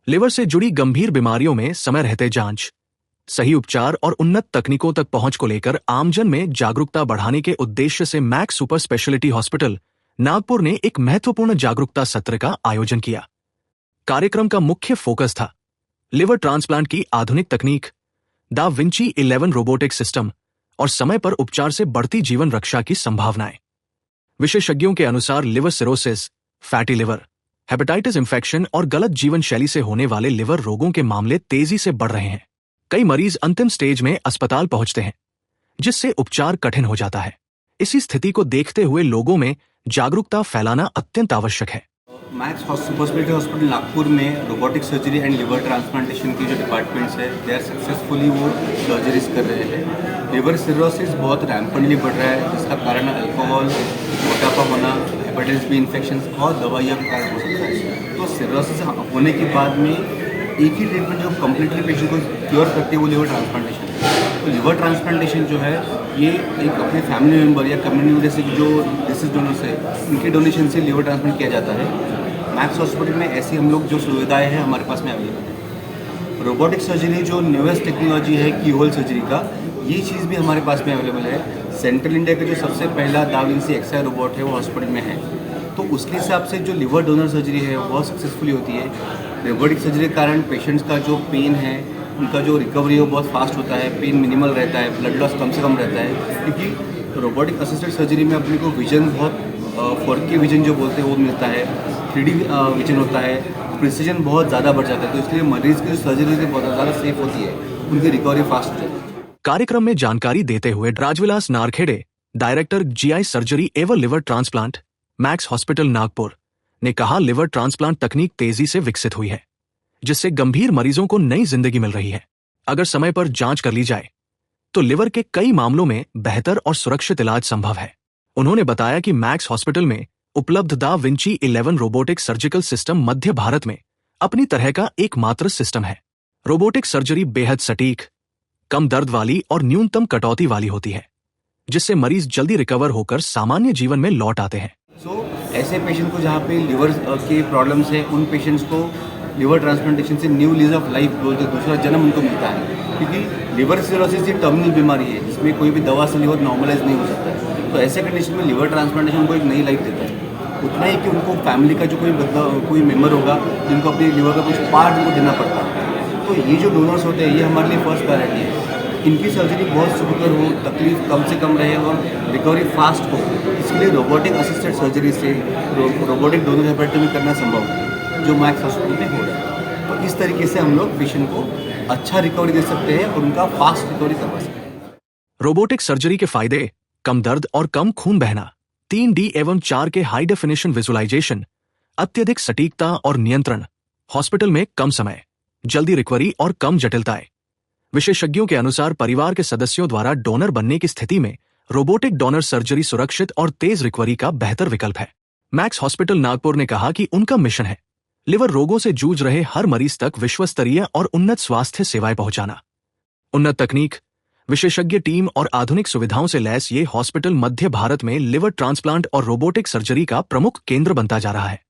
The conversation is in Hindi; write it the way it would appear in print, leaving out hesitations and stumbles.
लिवर से जुड़ी गंभीर बीमारियों में समय रहते जांच, सही उपचार और उन्नत तकनीकों तक पहुंच को लेकर आमजन में जागरूकता बढ़ाने के उद्देश्य से max super speciality hospital Nagpur ने एक महत्वपूर्ण जागरूकता सत्र का आयोजन किया। कार्यक्रम का मुख्य फोकस था लिवर ट्रांसप्लांट की आधुनिक तकनीक, दा विंची 11 रोबोटिक सिस्टम और समय पर उपचार से बढ़ती जीवन रक्षा की संभावनाएं। विशेषज्ञों के अनुसार liver cirrhosis, fatty liver, hepatitis infection और गलत जीवन शैली से होने वाले लिवर रोगों के मामले तेजी से बढ़ रहे हैं। कई मरीज अंतिम स्टेज में अस्पताल पहुंचते हैं, जिससे उपचार कठिन हो जाता है। इसी स्थिति को देखते हुए लोगों में जागरूकता फैलाना अत्यंत आवश्यक है। Max super speciality hospital Nagpur में robotic surgery and liver transplantation की जो डिपार्टमेंट्स है, दे आर सक्सेसफुली वो सर्जरीज कर रहे हैं। लिवर सिरोसिस बहुत रैम्पेंटली बढ़ रहा है, जिसका कारण अल्कोहल, मोटापा होना, हेपेटाइटिस बी इन्फेक्शन और दवाइयाँ का कारण हो सकता है। तो सिरोसिस होने के बाद में एक ही ट्रीटमेंट जो कम्प्लीटली पेशेंट को क्योर करती है वो लिवर ट्रांसप्लांटेशन है। तो लिवर ट्रांसप्लांटेशन जो है ये एक अपने फैमिली मेम्बर या कम्युनिटी जैसे जो डिसीज डोनर्स है उनके डोनेशन से लिवर ट्रांसप्लांट किया जाता है। मैक्स हॉस्पिटल में ऐसी हम लोग जो सुविधाएं हैं हमारे पास में अवेलेबल है। रोबोटिक सर्जरी जो न्यूएस्ट टेक्नोलॉजी है की होल सर्जरी का, ये चीज़ भी हमारे पास में अवेलेबल है। सेंट्रल इंडिया का जो सबसे पहला दा विंची एक्सआई रोबोट है वो हॉस्पिटल में है। तो उसके हिसाब से जो लिवर डोनर सर्जरी है वो सक्सेसफुली होती है। रोबोटिक सर्जरी के कारण पेशेंट्स का जो पेन है उनका जो रिकवरी है वो बहुत फास्ट होता है, पेन मिनिमल रहता है, ब्लड लॉस कम से कम रहता है। क्योंकि रोबोटिक असिस्टेड सर्जरी में अपने को विजन बहुत 4K विजन जो बोलते हैं वो मिलता है, 3D विजन होता है, प्रिसीजन बहुत ज़्यादा बढ़ जाता है। तो इसलिए मरीज़ की जो सर्जरी है बहुत ज़्यादा सेफ होती है, उनकी रिकवरी फास्ट हो जाती है। कार्यक्रम में जानकारी देते हुए Rajvilas Narkhede, director GI surgery एवं liver transplant, Max hospital Nagpur, ने कहा लिवर ट्रांसप्लांट तकनीक तेजी से विकसित हुई है, जिससे गंभीर मरीजों को नई जिंदगी मिल रही है। अगर समय पर जांच कर ली जाए तो लिवर के कई मामलों में बेहतर और सुरक्षित इलाज संभव है। उन्होंने बताया कि मैक्स हॉस्पिटल में उपलब्ध da Vinci 11 robotic surgical system मध्य भारत में अपनी तरह का एकमात्र सिस्टम है। रोबोटिक सर्जरी बेहद सटीक, कम दर्द वाली और न्यूनतम कटौती वाली होती है, जिससे मरीज जल्दी रिकवर होकर सामान्य जीवन में लौट आते हैं। ऐसे पेशेंट को जहाँ पे लिवर के प्रॉब्लम्स है, उन पेशेंट्स को लिवर ट्रांसप्लांटेशन से न्यू लीज ऑफ लाइफ बोलते दूसरा जन्म उनको मिलता है। क्योंकि लिवर सिरोसिस ये टर्मिनल बीमारी है, जिसमें कोई भी दवा से लिवर नॉर्मलाइज नहीं हो सकता है। तो ऐसे कंडीशन में लिवर ट्रांसप्लांटेशन उनको एक नई लाइफ देता है। उतना ही कि उनको फैमिली का जो कोई मेम्बर होगा जिनको अपने लिवर का कुछ पार्ट उनको देना पड़ता है। तो ये जो डोनर्स होते हैं ये हमारे लिए फर्स्ट प्रायोरिटी है। इनकी सर्जरी बहुत सुखकर हो, तकलीफ कम से कम रहे और रिकवरी फास्ट हो, इसके लिए रोबोटिक असिस्टेड सर्जरी से रोबोटिक डोनर हेपेक्टोमी करना संभव है, जो मैक्स हॉस्पिटल में हो रहा है। तो इस तरीके से हम लोग पेशेंट को अच्छा रिकवरी दे सकते हैं और उनका फास्ट रिकवरी करवा सकते हैं। रोबोटिक सर्जरी के फायदे: कम दर्द और कम खून बहना, 3D एवं 4K हाई डेफिनेशन विजुअलाइजेशन, अत्यधिक सटीकता और नियंत्रण, हॉस्पिटल में कम समय, जल्दी रिकवरी और कम जटिलताएं। विशेषज्ञों के अनुसार परिवार के सदस्यों द्वारा डोनर बनने की स्थिति में रोबोटिक डोनर सर्जरी सुरक्षित और तेज रिकवरी का बेहतर विकल्प है। मैक्स हॉस्पिटल नागपुर ने कहा कि उनका मिशन है लिवर रोगों से जूझ रहे हर मरीज तक विश्वस्तरीय और उन्नत स्वास्थ्य सेवाएं पहुंचाना। उन्नत तकनीक, विशेषज्ञ टीम और आधुनिक सुविधाओं से लैस ये हॉस्पिटल मध्य भारत में लिवर ट्रांसप्लांट और रोबोटिक सर्जरी का प्रमुख केंद्र बनता जा रहा है।